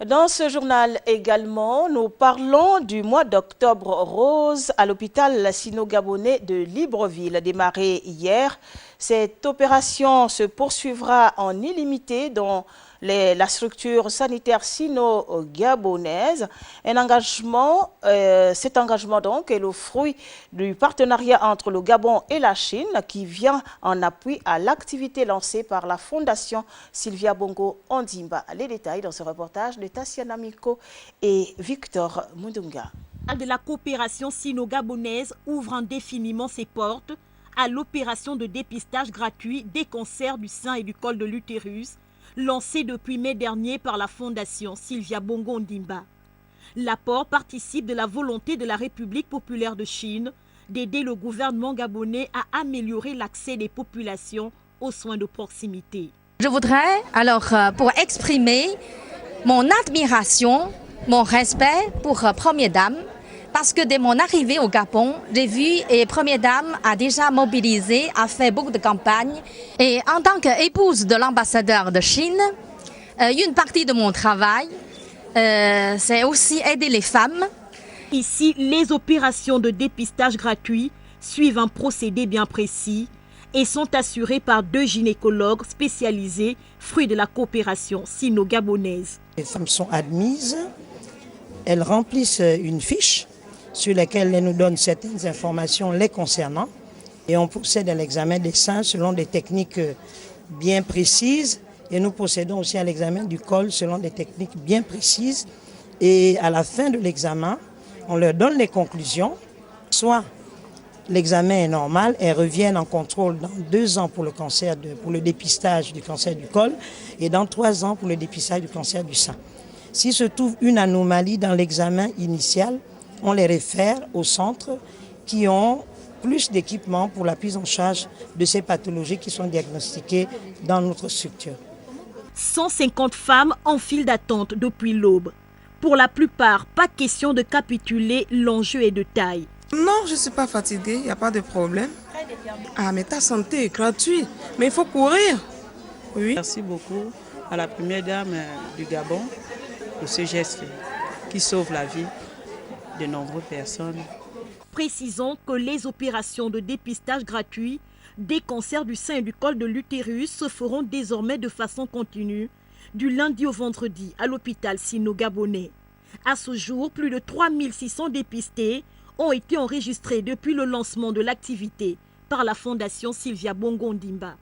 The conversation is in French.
Dans ce journal également, nous parlons du mois d'octobre rose à l'hôpital sino-gabonais de Libreville, démarré hier. Cette opération se poursuivra en illimité dans la structure sanitaire sino-gabonaise. Cet engagement donc est le fruit du partenariat entre le Gabon et la Chine qui vient en appui à l'activité lancée par la Fondation Sylvia Bongo Ondimba. Les détails dans ce reportage de Tassiana Miko et Victor Mundunga. De la coopération sino-gabonaise ouvre indéfiniment ses portes à l'opération de dépistage gratuit des cancers du sein et du col de l'utérus, lancée depuis mai dernier par la Fondation Sylvia Bongo Ondimba. L'apport participe de la volonté de la République populaire de Chine d'aider le gouvernement gabonais à améliorer l'accès des populations aux soins de proximité. Je voudrais alors pour exprimer mon admiration, mon respect pour Première Dame, parce que dès mon arrivée au Gabon, j'ai vu et Première Dame a déjà mobilisé, a fait beaucoup de campagnes. Et en tant qu'épouse de l'ambassadeur de Chine, une partie de mon travail, c'est aussi aider les femmes. Ici, les opérations de dépistage gratuit suivent un procédé bien précis et sont assurées par 2 gynécologues spécialisés, fruits de la coopération sino-gabonaise. Les femmes sont admises, elles remplissent une fiche sur laquelle elles nous donnent certaines informations les concernant et on procède à l'examen des seins selon des techniques bien précises et nous procédons aussi à l'examen du col selon des techniques bien précises et à la fin de l'examen, on leur donne les conclusions, soit l'examen est normal, elles reviennent en contrôle dans 2 ans pour le dépistage du cancer du col et dans 3 ans pour le dépistage du cancer du sein. S'il se trouve une anomalie dans l'examen initial, on les réfère aux centres qui ont plus d'équipements pour la prise en charge de ces pathologies qui sont diagnostiquées dans notre structure. 150 femmes en file d'attente depuis l'aube. Pour la plupart, pas question de capituler, l'enjeu est de taille. Non, je ne suis pas fatiguée, il n'y a pas de problème. Ah, mais ta santé est gratuite, mais il faut courir. Oui. Merci beaucoup à la Première Dame du Gabon pour ce geste qui sauve la vie de nombreuses personnes. Précisons que les opérations de dépistage gratuit des cancers du sein et du col de l'utérus se feront désormais de façon continue, du lundi au vendredi à l'hôpital sino-gabonais. À ce jour, plus de 3600 dépistés ont été enregistrés depuis le lancement de l'activité par la Fondation Sylvia Bongo Ondimba.